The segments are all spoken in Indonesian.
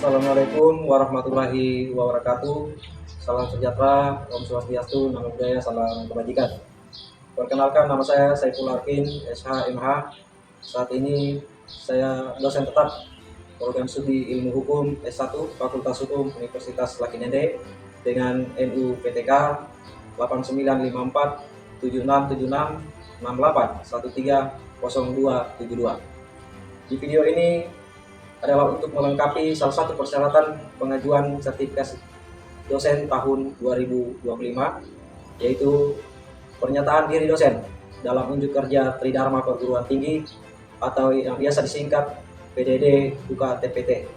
Assalamualaikum warahmatullahi wabarakatuh. Salam sejahtera, Om Swastiastu, Namo Buddhaya, salam kebajikan. Perkenalkan, nama saya Saiful Arkin, SH, MH. Saat ini saya dosen tetap program studi Ilmu Hukum S1 Fakultas Hukum Universitas Lakinende dengan NU PTK 8954 7676 68 130272. Di video ini adalah untuk melengkapi salah satu persyaratan pengajuan sertifikasi dosen tahun 2025, yaitu pernyataan diri dosen dalam unjuk kerja Tridharma Perguruan Tinggi atau yang biasa disingkat PDD Buka TPT.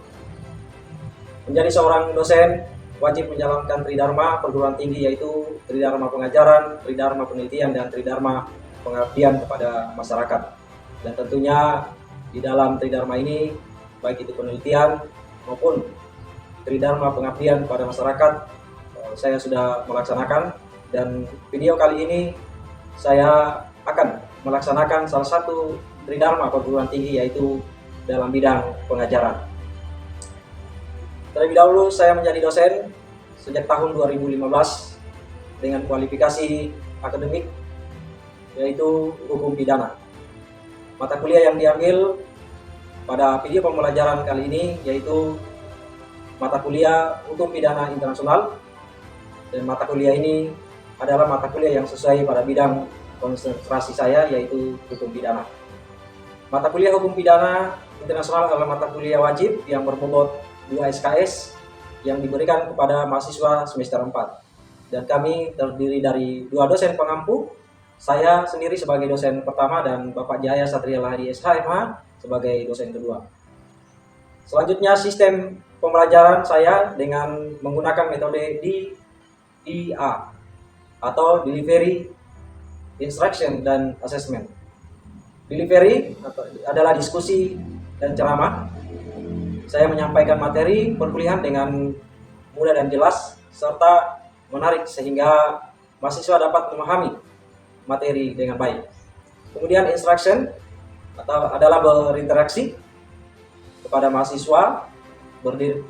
Menjadi seorang dosen wajib menjalankan Tridharma Perguruan Tinggi, yaitu Tridharma Pengajaran, Tridharma Penelitian, dan Tridharma Pengabdian kepada masyarakat. Dan tentunya di dalam Tridharma ini, baik itu penelitian maupun Tridharma Pengabdian pada masyarakat, saya sudah melaksanakan. Dan video kali ini saya akan melaksanakan salah satu Tridharma Perguruan Tinggi, yaitu dalam bidang pengajaran. Terlebih dahulu, saya menjadi dosen sejak tahun 2015 dengan kualifikasi akademik, yaitu hukum pidana. Mata kuliah yang diambil pada video pembelajaran kali ini yaitu mata kuliah Hukum Pidana Internasional, dan mata kuliah ini adalah mata kuliah yang sesuai pada bidang konsentrasi saya, yaitu hukum pidana. Mata kuliah Hukum Pidana Internasional adalah mata kuliah wajib yang berbobot 2 SKS yang diberikan kepada mahasiswa semester 4. Dan kami terdiri dari 2 dosen pengampu, saya sendiri sebagai dosen pertama dan Bapak Jaya Satria Lahadi SHMH sebagai dosen kedua. Selanjutnya, sistem pembelajaran saya dengan menggunakan metode DIA atau Delivery, Instruction, dan Assessment. Delivery adalah diskusi dan ceramah. Saya menyampaikan materi perkuliahan dengan mudah dan jelas serta menarik sehingga mahasiswa dapat memahami materi dengan baik. Kemudian instruction adalah berinteraksi kepada mahasiswa,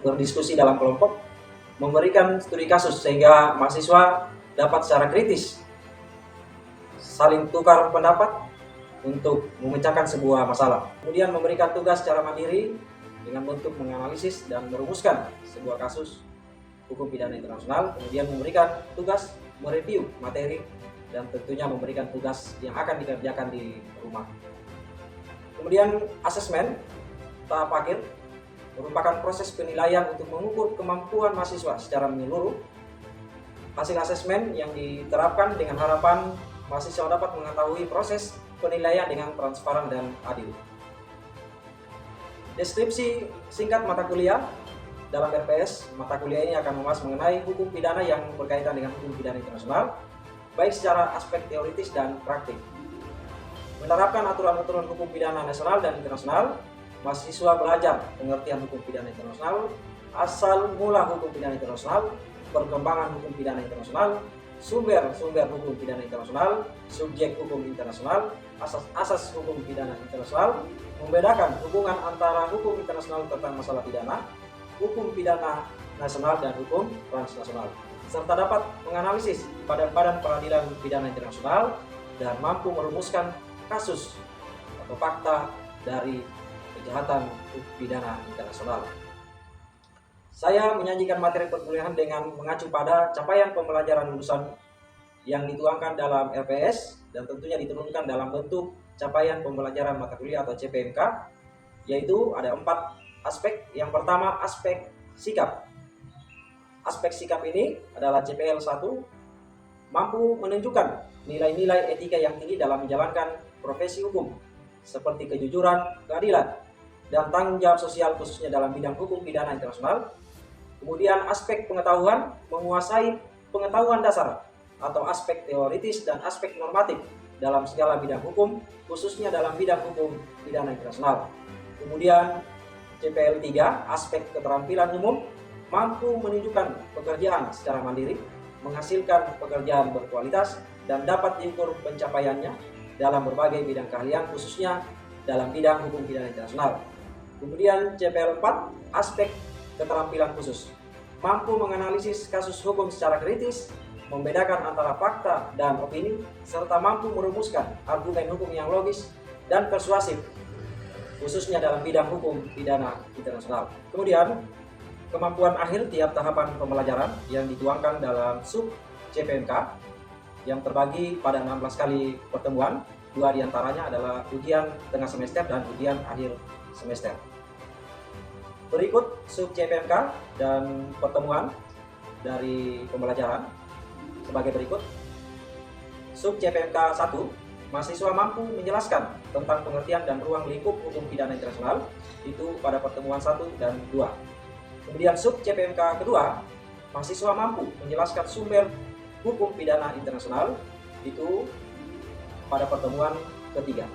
berdiskusi dalam kelompok, memberikan studi kasus sehingga mahasiswa dapat secara kritis saling tukar pendapat untuk memecahkan sebuah masalah. Kemudian memberikan tugas secara mandiri dengan bentuk menganalisis dan merumuskan sebuah kasus hukum pidana internasional. Kemudian memberikan tugas mereview materi dan tentunya memberikan tugas yang akan dikerjakan di rumah. Kemudian asesmen tahap akhir merupakan proses penilaian untuk mengukur kemampuan mahasiswa secara menyeluruh. Hasil asesmen yang diterapkan dengan harapan mahasiswa dapat mengetahui proses penilaian dengan transparan dan adil. Deskripsi singkat mata kuliah dalam RPS. Mata kuliah ini akan membahas mengenai hukum pidana yang berkaitan dengan hukum pidana internasional, baik secara aspek teoritis dan praktik. Menerapkan aturan-aturan hukum pidana nasional dan internasional, mahasiswa belajar pengertian hukum pidana internasional, asal mula hukum pidana internasional, perkembangan hukum pidana internasional, sumber-sumber hukum pidana internasional, subjek hukum internasional, asas-asas hukum pidana internasional, membedakan hubungan antara hukum internasional tentang masalah pidana, hukum pidana nasional, dan hukum transnasional, serta dapat menganalisis badan-badan peradilan pidana internasional dan mampu merumuskan kasus atau fakta dari kejahatan pidana internasional. Saya menyajikan materi perkuliahan dengan mengacu pada capaian pembelajaran lulusan yang dituangkan dalam RPS dan tentunya diturunkan dalam bentuk capaian pembelajaran mata kuliah atau CPMK, yaitu ada 4 aspek. Yang pertama, aspek sikap. Aspek sikap ini adalah CPL 1, mampu menunjukkan nilai-nilai etika yang tinggi dalam menjalankan profesi hukum, seperti kejujuran, keadilan, dan tanggung jawab sosial khususnya dalam bidang hukum pidana internasional. Kemudian aspek pengetahuan, menguasai pengetahuan dasar atau aspek teoritis dan aspek normatif dalam segala bidang hukum, khususnya dalam bidang hukum pidana internasional. Kemudian CPL 3, aspek keterampilan umum, mampu menunjukkan pekerjaan secara mandiri, menghasilkan pekerjaan berkualitas, dan dapat diukur pencapaiannya dalam berbagai bidang keahlian, khususnya dalam bidang hukum pidana internasional. Kemudian CPL 4, aspek keterampilan khusus, mampu menganalisis kasus hukum secara kritis, membedakan antara fakta dan opini, serta mampu merumuskan argumen hukum yang logis dan persuasif, khususnya dalam bidang hukum pidana internasional. Kemudian, kemampuan akhir tiap tahapan pembelajaran yang dituangkan dalam sub CPMK yang terbagi pada 16 kali pertemuan, 2 diantaranya adalah ujian tengah semester dan ujian akhir semester. Berikut sub CPMK dan pertemuan dari pembelajaran sebagai berikut. Sub CPMK 1, mahasiswa mampu menjelaskan tentang pengertian dan ruang lingkup hukum pidana internasional, itu pada pertemuan 1 dan 2. Kemudian sub CPMK kedua, mahasiswa mampu menjelaskan sumber hukum pidana internasional, itu pada pertemuan ketiga.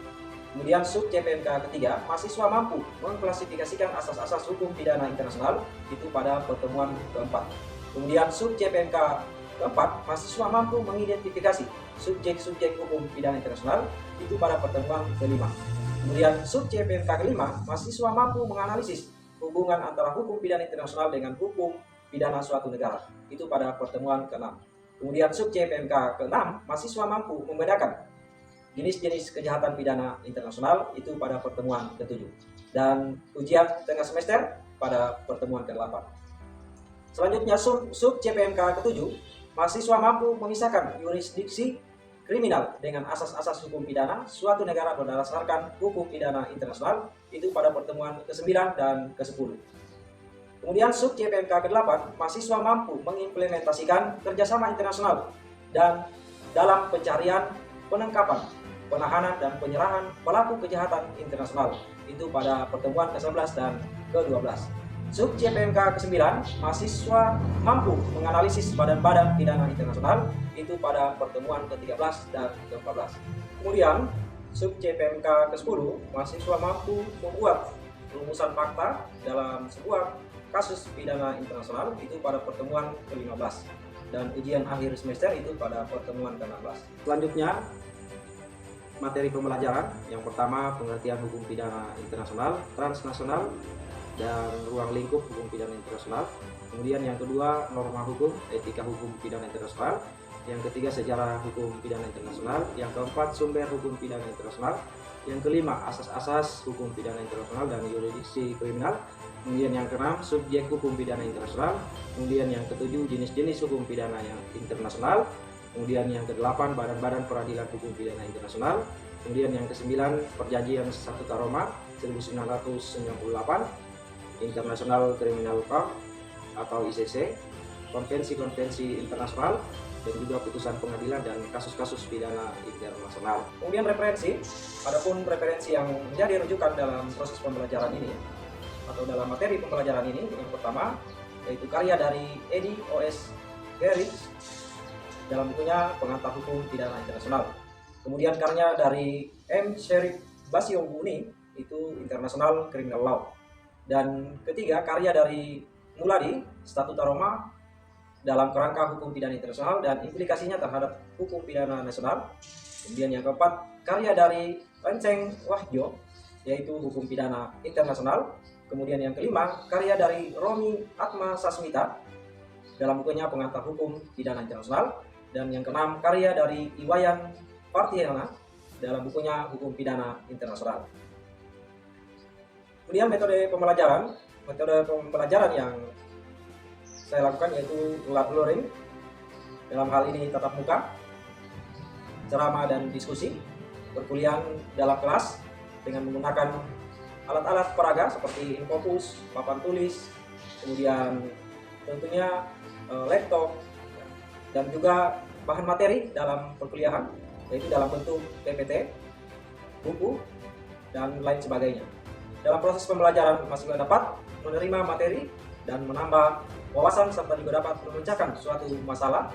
Kemudian sub CPMK ketiga, mahasiswa mampu mengklasifikasikan asas-asas hukum pidana internasional, itu pada pertemuan keempat. Kemudian sub CPMK keempat, mahasiswa mampu mengidentifikasi subjek-subjek hukum pidana internasional, itu pada pertemuan kelima. Kemudian sub CPMK kelima, mahasiswa mampu menganalisis hubungan antara hukum pidana internasional dengan hukum pidana suatu negara, itu pada pertemuan ke-6. Kemudian sub CPMK ke-6, mahasiswa mampu membedakan jenis-jenis kejahatan pidana internasional, itu pada pertemuan ke-7. Dan ujian tengah semester pada pertemuan ke-8. Selanjutnya sub CPMK ke-7, mahasiswa mampu memisahkan yurisdiksi kriminal dengan asas-asas hukum pidana suatu negara berdasarkan hukum pidana internasional, itu pada pertemuan ke-9 dan ke-10. Kemudian sub CPMK ke-8, mahasiswa mampu mengimplementasikan kerjasama internasional dan dalam pencarian, penangkapan, penahanan, dan penyerahan pelaku kejahatan internasional, itu pada pertemuan ke-11 dan ke-12. Sub CPMK ke-9, mahasiswa mampu menganalisis badan-badan pidana internasional, itu pada pertemuan ke-13 dan ke-14. Kemudian sub CPMK ke-10, mahasiswa mampu membuat rumusan fakta dalam sebuah kasus pidana internasional, itu pada pertemuan ke-15. Dan ujian akhir semester itu pada pertemuan ke-16. Selanjutnya, materi pembelajaran. Yang pertama, pengertian hukum pidana internasional, transnasional, dan ruang lingkup hukum pidana internasional. Kemudian yang kedua, norma hukum, etika hukum pidana internasional. Yang ketiga, sejarah hukum pidana internasional. Yang keempat, sumber hukum pidana internasional. Yang kelima, asas-asas hukum pidana internasional dan yurisdiksi kriminal. Kemudian yang keenam, subjek hukum pidana internasional. Kemudian yang ketujuh, jenis-jenis hukum pidana yang internasional. Kemudian yang kedelapan, badan-badan peradilan hukum pidana internasional. Kemudian yang kesembilan, perjanjian Statuta Roma 1998, International Criminal Court atau ICC, konvensi-konvensi internasional, dan juga putusan pengadilan dan kasus-kasus pidana internasional. Kemudian referensi, adapun referensi yang menjadi rujukan dalam proses pembelajaran ini atau dalam materi pembelajaran ini, yang pertama yaitu karya dari Eddie O.S. Gerrits dalam bukunya Pengantar Hukum Pidana Internasional. Kemudian karya dari M. Sherif Basio-Muni, itu International Criminal Law. Dan ketiga, karya dari Muladi, Statuta Roma dalam kerangka hukum pidana internasional dan implikasinya terhadap hukum pidana nasional. Kemudian yang keempat, karya dari Lenceng Wahjo, yaitu hukum pidana internasional. Kemudian yang kelima, karya dari Romi Atma Sasmita dalam bukunya Pengantar Hukum Pidana Internasional. Dan yang keenam, karya dari Iwayan Partiana dalam bukunya Hukum Pidana Internasional. Kemudian metode pembelajaran yang saya lakukan yaitu learning, dalam hal ini tatap muka, ceramah dan diskusi, perkuliahan dalam kelas dengan menggunakan alat-alat peraga seperti infocus, papan tulis, kemudian tentunya laptop, dan juga bahan materi dalam perkuliahan yaitu dalam bentuk PPT, buku, dan lain sebagainya. Dalam proses pembelajaran mahasiswa dapat menerima materi dan menambah wawasan serta juga dapat memecahkan suatu masalah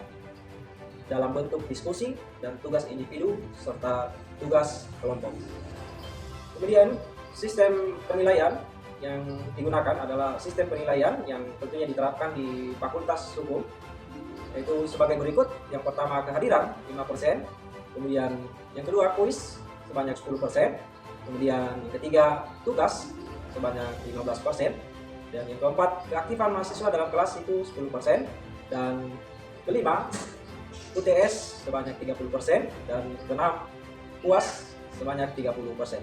dalam bentuk diskusi dan tugas individu serta tugas kelompok. Kemudian sistem penilaian yang digunakan adalah sistem penilaian yang tentunya diterapkan di Fakultas Hukum, yaitu sebagai berikut. Yang pertama, kehadiran 5%, kemudian yang kedua kuis sebanyak 10%, kemudian yang ketiga tugas sebanyak 15%, Dan yang keempat, keaktifan mahasiswa dalam kelas itu 10%. Dan kelima, UTS sebanyak 30%. Dan keenam, UAS sebanyak 30%.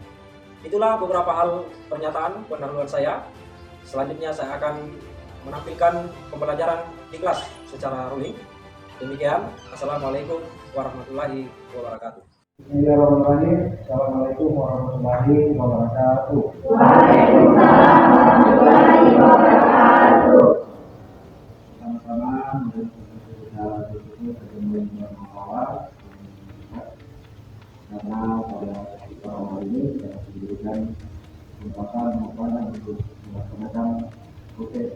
Itulah beberapa hal pernyataan pendahuluan saya. Selanjutnya saya akan menampilkan pembelajaran di kelas secara rolling. Demikian, Assalamualaikum warahmatullahi wabarakatuh. Bismillahirrahmanirrahim. Assalamualaikum warahmatullahi wabarakatuh. Waalaikumsalam warahmatullahi wabarakatuh. Sama-sama kita bersyukur ketemu dengan awal karena pada awal ini kita diberikan kesempatan untuk melaksanakan proses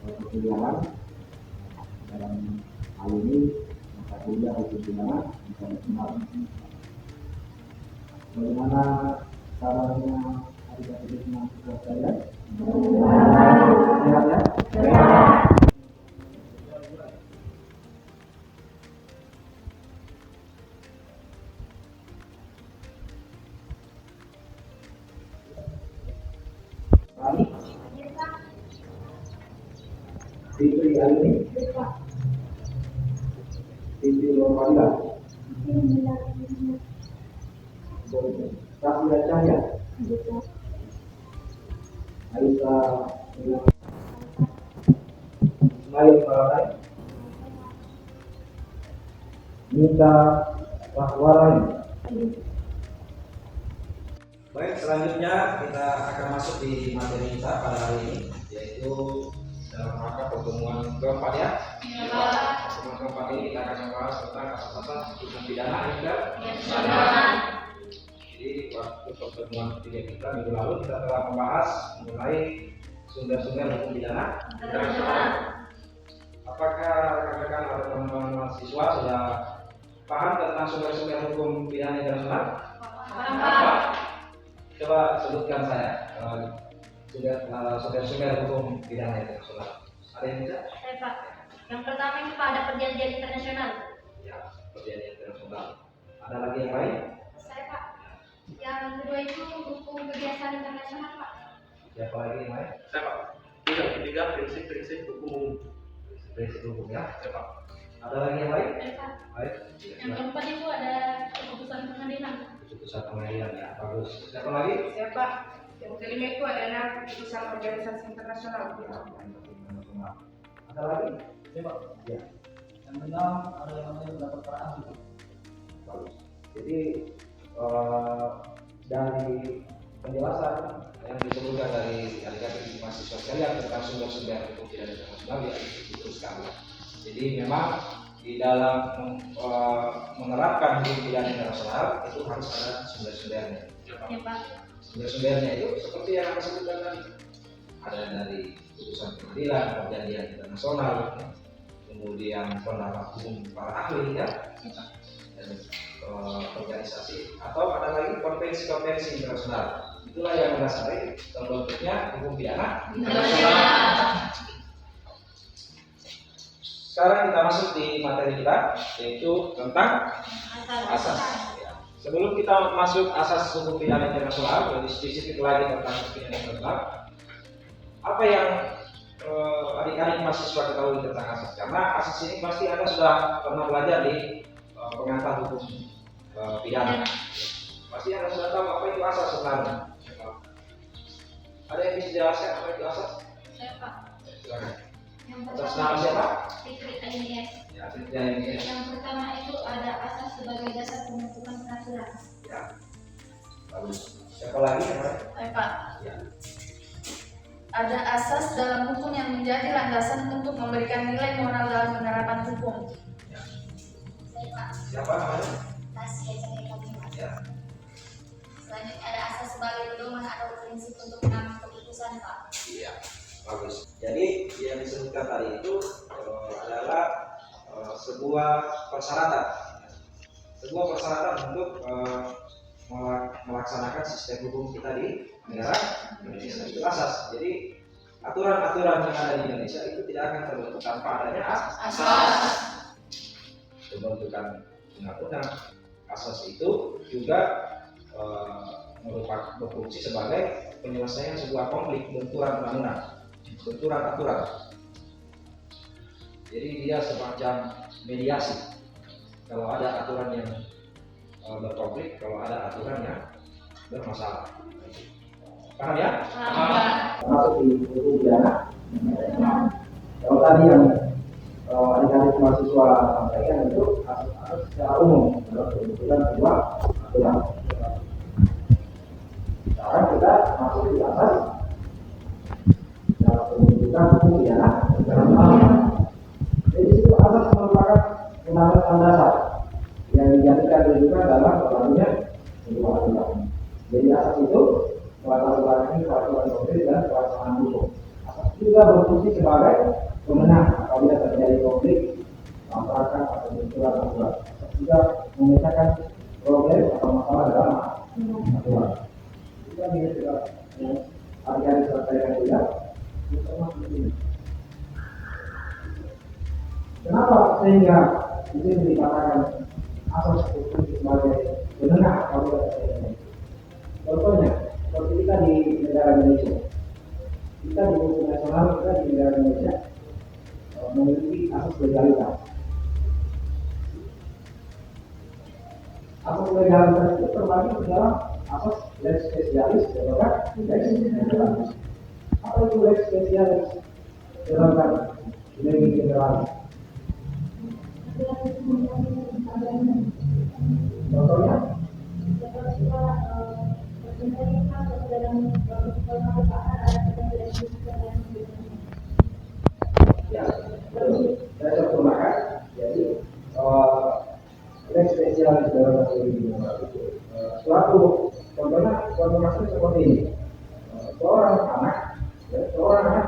perkuliahan dalam hal ini mata kuliah hukum pidana internasional. Bagaimana kabarnya adik-adik mahasiswa sekalian? Sehat ya? Ali? Fitri Alini? Fitri Lorwanda? Rafia Cahya? Aisyah Ismail Farai? Nita Rahwarai? Baik, selanjutnya kita akan masuk di materi kita pada hari ini, yaitu dalam rangka pertemuan keempat ya. Pertemuan keempat ini kita akan membahas tentang kasus-kasus hukum pidana ya. Jadi waktu pertemuan ketiga kita minggu lalu kita telah membahas mengenai sumber-sumber hukum pidana. Apakah rekan-rekan atau teman-teman mahasiswa sudah paham tentang sumber-sumber hukum pidana internasional? Coba sebutkan saya sumber-sumber hukum pidana internasional. Ada yang bisa? Saya Pak. Yang pertama itu Pak, ada perjanjian internasional. Ya, perjanjian internasional. Ada lagi yang lain? Saya Pak. Yang kedua itu hukum kebiasaan internasional Pak. Siapa lagi yang lain? Saya Pak. Yang ketiga prinsip-prinsip hukum. Prinsip hukum ya. Siapa? Ada lagi yang lain? Saya Pak. Baik. Yang keempat itu ada keputusan pengadilan. Keputusan pengadilan ya, bagus. Siapa lagi? Siapa? Yang kelima itu adalah keputusan organisasi internasional. Ada lagi? Siapa? Ya. Yang keenam ada yang namanya pendapat perang. Bagus. Jadi dari penjelasan yang disebutkan dari adik-adik mahasiswa sekalian tentang sumber-sumber hukum pidana internasional ya itu sekali. Jadi memang di dalam menerapkan hukum pidana internasional itu harus ada sumber-sumbernya. Ya Pak. Sumber-sumbernya itu seperti yang saya sebutkan tadi, ada dari putusan pengadilan, perjanjian internasional, kemudian pendapat hukum para ahli ya, dan organisasi, atau ada lagi konvensi-konvensi internasional. Itulah yang mendasari terbentuknya hukum pidana internasional. Sekarang kita masuk di materi kita, yaitu tentang asas. Ya. Sebelum kita masuk asas hukum pidana internasional, lebih spesifik lagi tentang hukum pidana internasional, apa yang adik-adik mahasiswa ketahui tentang asas? Karena asas ini pasti Anda sudah pernah belajar di pengantar hukum pidana. Pasti Anda sudah tahu apa itu asas sebenarnya. Ada yang bisa jelaskan apa itu asas? Saya Pak. Silakan. Yang Atas pertama nama siapa? Fitri ANS. Ya, ini. Yang pertama itu ada asas sebagai dasar pembentukan peraturan. Ya, bagus. Siapa lagi? Saya Pak. Ya, Ada asas dalam hukum yang menjadi landasan untuk memberikan nilai moral dalam penerapan hukum. ya. Saya Pak. Siapa namanya? Tasya Cahaya Kamila. Ya, Selanjutnya ada asas sebagai pedoman atau prinsip untuk mengambil keputusan Pak. iya, bagus. Jadi yang disebutkan tadi itu adalah sebuah persyaratan, untuk melaksanakan sistem hukum kita di negara Indonesia. Itu asas. Jadi aturan-aturan yang ada di Indonesia itu tidak akan terbentuk tanpa adanya asas. Pembentukan undang-undang asas itu juga merupakan berfungsi sebagai penyelesaian sebuah konflik benturan undang-undang. benturan aturan. Jadi dia semacam mediasi. Kalau ada aturan yang berkonflik, kalau ada aturan yang bermasalah. Paham ya? Masuk di hukum pidana. Kalau tadi yang adik-adik mahasiswa sampaikan itu asas secara umum, kalau kebetulan kedua aturan. Sekarang kita masuk di asas dalam pembentukan hukum pidana secara umum. Jadi itu asas merupakan undang-undang dasar yang dijadikan rujukan dalam berlakunya sebuah aturan. Jadi asas itu melakukan peraturan konkret dan pelaksanaan hukum. Asas juga berfungsi sebagai pemenang apabila terjadi konflik masyarakat atau benturan aturan. Asas juga memecahkan problem atau masalah dalam aturan. Juga ini juga yang akan diselesaikan juga bersama ini. Kenapa sehingga itu dikatakan asas hukum sebagai penengah apabila terjadi? Contohnya, seperti kita di negara Indonesia, kita di hukum nasional, kita di negara Indonesia memiliki asas legalitas. Asas legalitas itu terbagi ke dalam asas lex specialis dan lex generalis. Apa itu lex specialis dan lex generalis? Contohnya, ya, saya sempurnakan. Jadi, lex spesialis dalam bahasa Indonesia itu suatu contohnya seperti ini. Seorang anak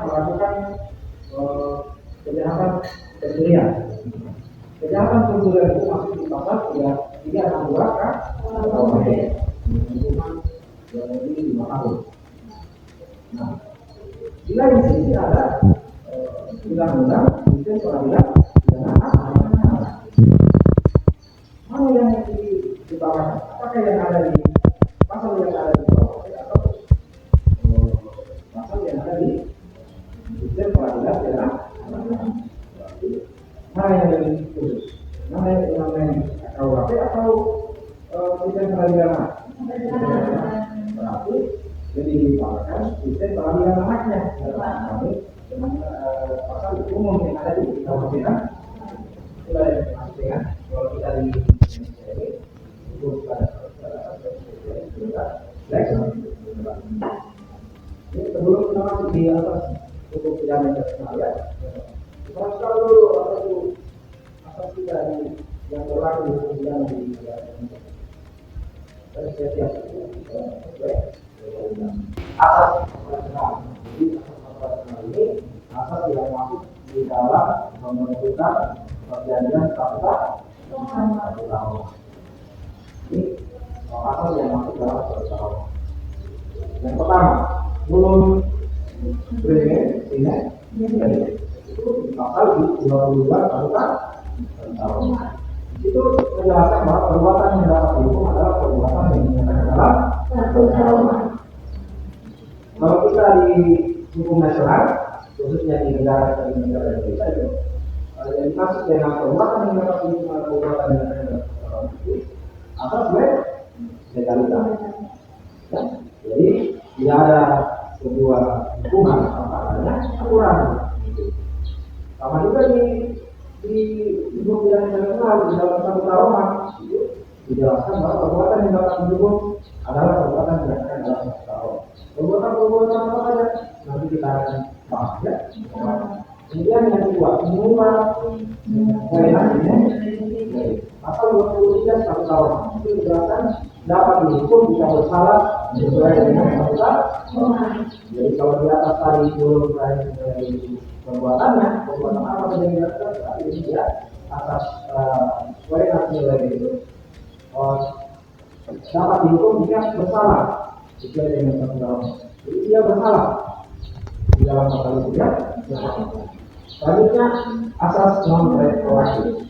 melakukan kejahatan pencurian. Kejahatan pencurian itu masuk di pasal 362 kan? Hukuman yang lebih 5 tahun. Nah, di lain sisi ada undang-undang sistem peradilan pidana anak. Mana yang diutamakan? Apakah yang ada di pasal yang ada di bawah atau pasal yang ada di sistem peradilan pidana anak? Mana yang lebih khusus? Mana yang KUHP atau sistem peradilan anak? Berarti lebih diutamakan sistem peradilan anaknya. Kami dengan pasal umum yang ada di KUHP kan? Itulah yang dimaksud dengan kalau kita di Indonesia ini itu pada lex. Ini sebelum kita masuk di atas hukum pidana internasional ya. Kita tahu dulu apa itu asas kita yang berlaku di hukum pidana di negara Indonesia. Dan setiap asas internasional. Jadi asas internasional ini asas yang masuk di dalam pembentukan perjanjian statuta internasional. Ini asas yang masuk dalam statuta. Yang pertama, belum berbeda ini itu pasal di 22 statuta internasional. Itu menjelaskan bahwa perbuatan yang dapat dihukum adalah perbuatan yang dinyatakan dalam statuta. Kalau kita di hukum nasional, khususnya di negara Indonesia itu, yang dimaksud dengan perbuatan yang dapat dihukum adalah perbuatan yang dinyatakan dalam statuta. Asas legalitas. Ya? Jadi tidak ada sebuah hukuman apa adanya aturan. Sama juga di hukum pidana internasional di dalam statuta Roma itu dijelaskan bahwa perbuatan yang dapat dihukum adalah perbuatan yang dinyatakan dalam statuta Roma. Perbuatan apa saja nanti kita akan bahas ya. Kemudian yang kedua, mengubah kewenangan pasal 23 statuta Roma itu dijelaskan dapat dihukum jika bersalah sesuai dengan statuta Roma. Jadi kalau di atas tadi belum dari perbuatan apa saja yang dilakukan saat ini dia atas kewenangan nilai itu dapat dihukum jika bersalah sesuai dengan statuta Roma. Jadi dia bersalah di dalam pasal itu ya. Selanjutnya asas non retroaktif.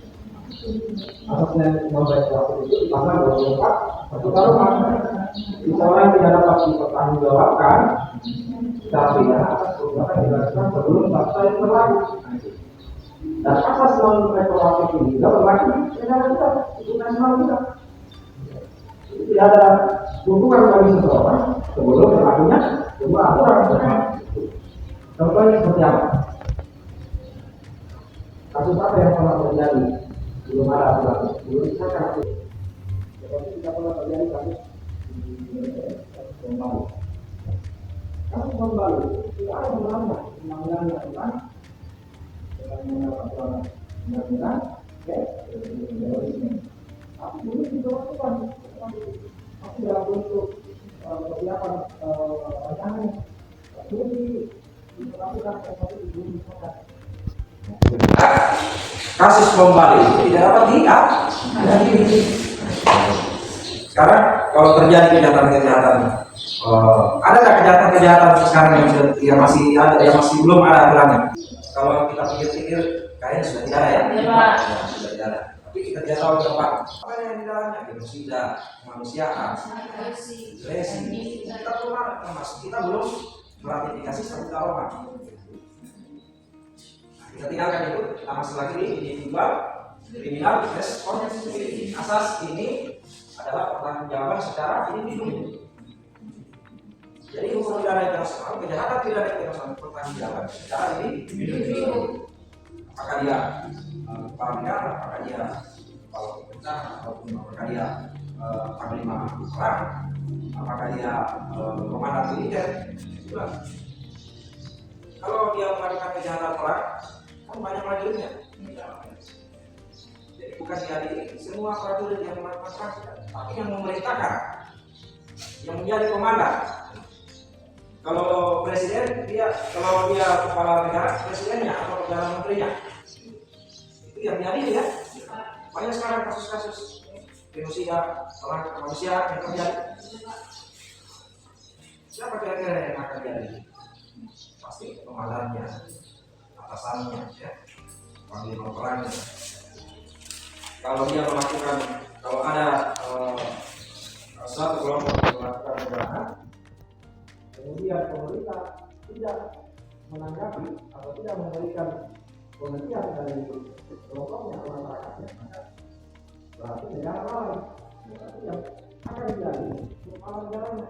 Asas non retroaktif itu di pasal 24 Satu karoma seseorang tidak dapat dipertanggungjawabkan secara pidana atas perbuatan yang dilakukan sebelum fakta itu berlaku. Dan asas non retroaktif ini juga berlaku negara kita, hukum nasional kita. Tidak ada hubungan bagi seseorang sebelum berlakunya sebuah aturan. Contohnya seperti apa? Kasus apa yang pernah terjadi? Belum ada aturan, belum disahkan aturan. Seperti tidak pernah terjadi kasus kembali. Kasus kembali tidak ada undang-undang yang aturan dengan aturan undang-undang terorisme. Tapi belum dilakukan. Tapi dalam bentuk persiapan rancangan belum dilakukan seperti belum disahkan. Kasus bom Bali itu tidak dapat diadili. Sekarang kalau terjadi kejahatan-kejahatan, adakah kejahatan-kejahatan sekarang yang masih ada, yang masih belum ada aturannya? Kalau kita pikir-pikir, kayaknya sudah tidak ada ya. Sudah tidak ada. Tapi kita tidak tahu tempat apa yang di dalamnya, genosida, kemanusiaan, resi. Kita belum ada, termasuk kita belum meratifikasi Statut Roma. Kita tinggalkan itu, kita masuk lagi di individual criminal responsibility. Asas ini adalah pertanggungjawaban secara individu. Jadi hukum pidana internasional, kejahatan pidana internasional pertanggungjawaban secara individu. Apakah dia kepala negara, apakah dia kepala pemerintahan, ataupun apakah dia panglima perang, apakah dia komandan militer. Kalau dia melakukan kejahatan perang, kan banyak prajuritnya. Jadi bukan diadili semua prajurit yang melakukan perang, tapi yang memerintahkan, yang menjadi komandan. Kalau presiden, kalau dia kepala negara, presidennya atau perdana menterinya, itu yang diadili ya. Banyak sekarang kasus-kasus genosida, perang kemanusiaan yang terjadi. Siapa kira-kira yang akan diadili? Pasti komandannya, atasannya, ya, panglima perangnya. Kalau dia melakukan, kalau ada suatu kelompok yang melakukan kejahatan, kemudian pemerintah tidak menanggapi atau tidak memberikan pengertian dari kelompoknya atau masyarakatnya, maka berarti negara lain, berarti yang akan diadili kepala negaranya.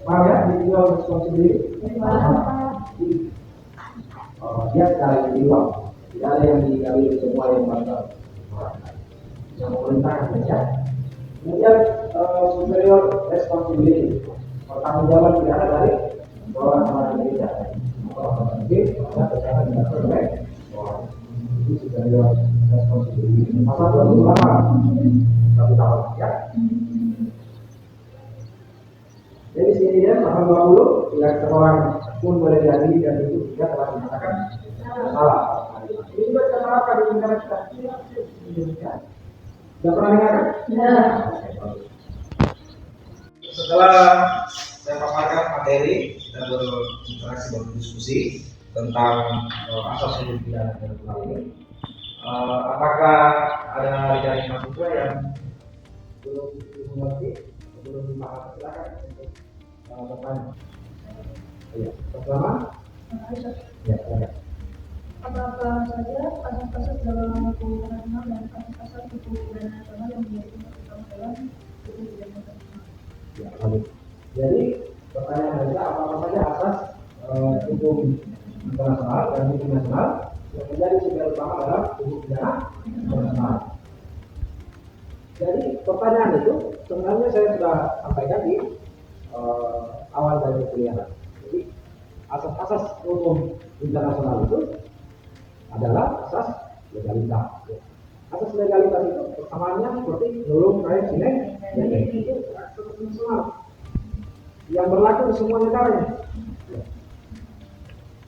Paham ya? Individual responsibility. Dia secara individual, tidak ada yang diadili semua yang bangsa, yang memerintahkan saja. Kemudian superior responsibility, pertanggungjawaban pidana dari orang gereja. Jadi ada kesalahan yang terbaik, itu superior responsibility. Pasal 28 satu tahun ya. Jadi sini ya, pasal 20 tidak seorang pun boleh diadili dan itu dia telah dinyatakan salah. Ini juga kita terapkan di negara kita. Sudah pernah dengar kan? Ya. Setelah saya paparkan materi dan berinteraksi berdiskusi tentang asas hukum pidana internasional ini, apakah ada dari mahasiswa yang belum mengerti, belum dipahami? Silakan untuk bertanya. Iya, pertama. Ya, silakan. Apakah saja kasus-kasus dalam hukum internasional dan kasus-kasus hukum pidana nasional yang menjadi utama dalam hukum pidana internasional? Ya, baik. Jadi pertanyaan adalah apa saja asas hukum internasional dan hukum nasional yang menjadi sumber utama dalam hukum pidana internasional. Jadi pertanyaan itu sebenarnya saya sudah sampaikan di awal dari kuliah. Jadi asas-asas hukum internasional itu adalah asas legalitas. Asas legalitas itu persamaannya seperti nulung kain sine itu asas internasional yang berlaku di semua negaranya.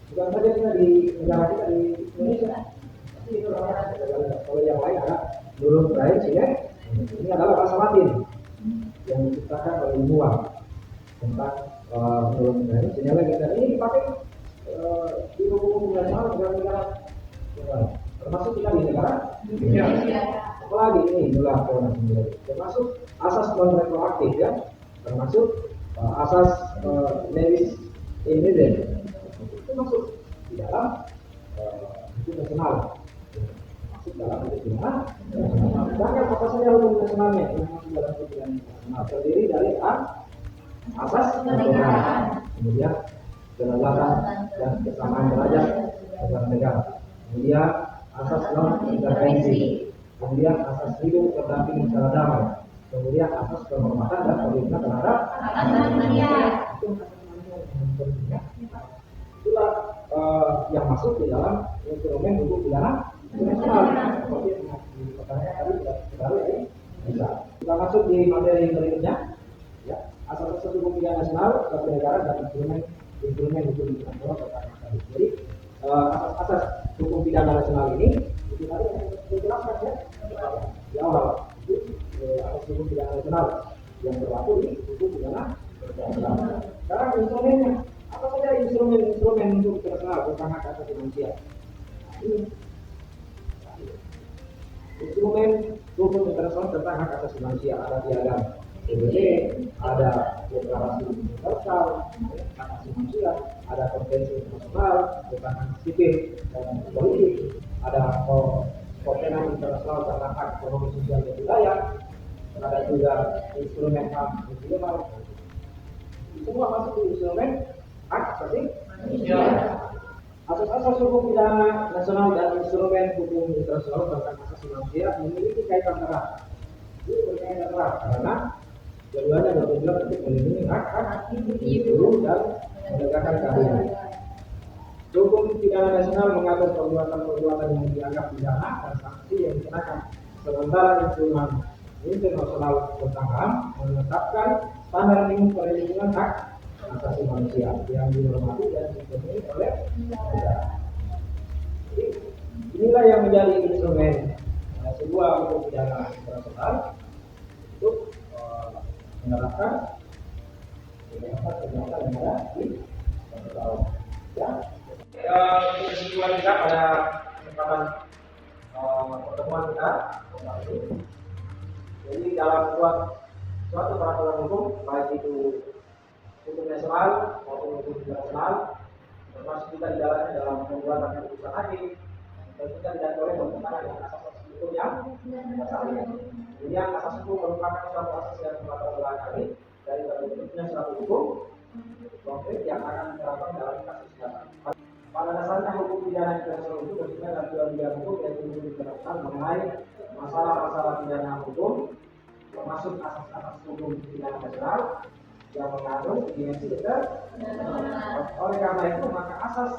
Bukan saja kita di negara kita di Indonesia, tapi itu adalah legalitas. Kalau yang lain ada nulung kain sine, ini adalah bahasa Latin yang diciptakan oleh ilmuwan tentang nulung kain sine legalitas. Ini dipakai di hukum internasional negara-negara termasuk kita di negara Indonesia. apalagi ini juga termasuk asas non retroaktif ya, termasuk asas levis in idem, itu masuk di dalam hukum nasional, masuk dalam hukum pidana nasional. Sedangkan apa saja hukum nasionalnya yang masuk dalam hukum pidana nasional terdiri dari asas kenegaraan, kemudian kedaulatan dan kesamaan derajat antar negara, kemudian asas non intervensi, kemudian asas hidup berdampingan secara damai, kemudian asas penghormatan dan perlindungan terhadap hak manusia. itu asas manusia yang pentingnya. Itulah yang masuk di dalam instrumen hukum pidana nasional. Seperti yang pertanyaan tadi sudah ya, bisa. Kita masuk di materi berikutnya. Ya, asas-asas hukum pidana nasional, satu negara dan instrumen hukum pidana nasional tadi. Jadi asas-asas hukum pidana nasional ini itu tadi yang dijelaskan ya di awal. Itu asas hukum pidana nasional yang berlaku di hukum pidana nasional. Sekarang instrumennya, apa saja instrumen untuk internasional tentang hak asasi manusia? Nah, ini instrumen hukum internasional tentang hak asasi manusia ada piagam PBB, ada deklarasi universal hak asasi manusia, ada konvensi internasional tentang hak sipil dan politik, ada konvensi internasional tentang hak ekonomi sosial dan budaya, ada juga instrumen HAM regional. Semua masuk di instrumen hak asasi manusia. Asas-asas hukum pidana nasional dan instrumen hukum internasional tentang hak asasi manusia memiliki kaitan erat. Ini berkaitan erat karena keduanya bertujuan untuk melindungi hak individu dan menegakkan keadilan. Hukum pidana nasional mengatur perbuatan-perbuatan yang dianggap pidana dan sanksi yang dikenakan. Sementara instrumen internasional tentang HAM menetapkan standar minimum perlindungan hak asasi manusia yang dihormati dan dipenuhi oleh negara. Jadi inilah yang menjadi instrumen sebuah hukum pidana internasional untuk menerapkan kejahatan yang ada di negara. Ya. Untuk kesimpulan kita pada kesempatan pertemuan kita kali ini. Jadi dalam suatu peraturan hukum, baik itu hukum nasional maupun hukum internasional, termasuk kita di dalamnya dalam pembuatan keputusan hakim, dan kita tidak boleh bertentangan dengan asas hukum yang dasar ini. Kemudian asas hukum merupakan suatu asas yang melatar belakangi dari terbentuknya suatu hukum konkret yang akan diterapkan dalam kasus nyata. Pada dasarnya hukum pidana internasional itu bersumber dari dua bidang hukum, yaitu hukum internasional mengenai masalah-masalah pidana hukum, termasuk asas-asas hukum pidana nasional yang mengandung dimensi internasional. Oleh karena itu maka asas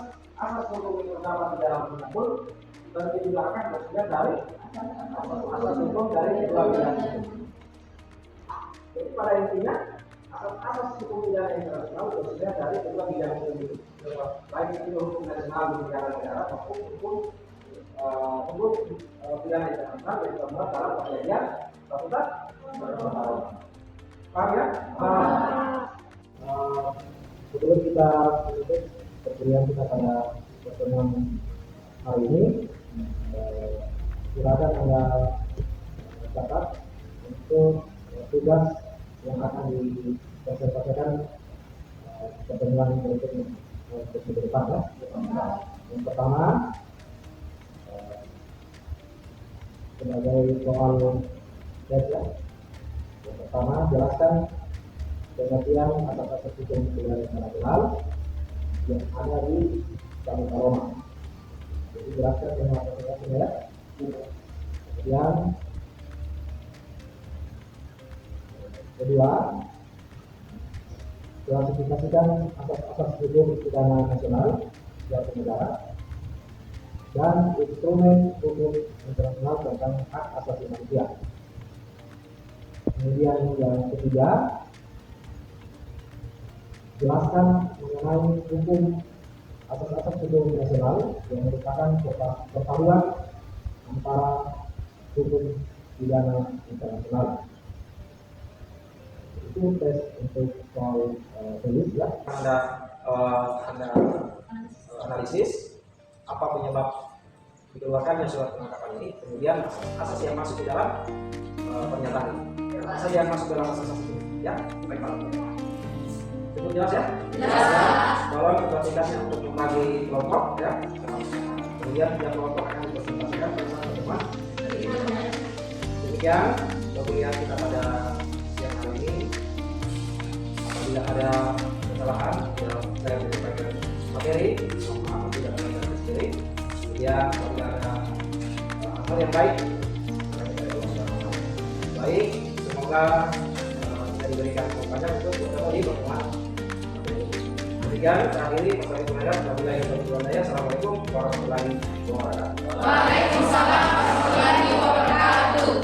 hukum internasional di dalam pun tentu di belakang bersumber dari asas hukum dari kedua bidang hukum. Jadi pada intinya asas hukum pidana internasional bersumber dari kedua bidang hukum, baik itu hukum nasional di negara-negara maupun hukum pidana internasional yang termuat dalam perjanjian Fakultas Berpengaruh. Paham ya? Sebelum kita menutup pertemuan kita pada pertemuan hari ini, silakan Anda catat untuk tugas yang akan dipresentasikan pertemuan berikutnya ke depan ya. Yang pertama sebagai soal dasar. Yang pertama, jelaskan pengertian atas hukum pidana internasional yang ada di Statuta Roma. Jadi jelaskan yang atasnya ya. Kemudian kedua, klasifikasikan asas-asas hukum pidana nasional suatu negara dan instrumen hukum internasional tentang hak asasi manusia. Kemudian yang ketiga, jelaskan mengenai hukum asas-asas hukum nasional yang merupakan perpaduan antara hukum pidana internasional. Itu tes untuk soal tulis ya. Anda analisis apa penyebab dikeluarkannya surat penangkapan ini, kemudian asas yang masuk di dalam pernyataan ini. Asas yang masuk dalam asas ini, ya, baik Pak. Cukup jelas ya? Jelas. Bahwa kita tugasnya untuk membagi kelompok, ya. Kemudian tiap kelompok akan dipresentasikan pada saat pertemuan. Demikian pembelian kita pada siang hari ini. Apabila ada kesalahan, ya, saya menyampaikan materi, maaf tidak ada sendiri. Kemudian apabila ada hal yang baik, semoga kita diberikan kesempatan untuk bertemu di pertemuan. Demikian terakhir Bapak Ibu Saudara, wabillahi taufiq wal hidayah. Assalamualaikum warahmatullahi wabarakatuh. Waalaikumsalam warahmatullahi wabarakatuh.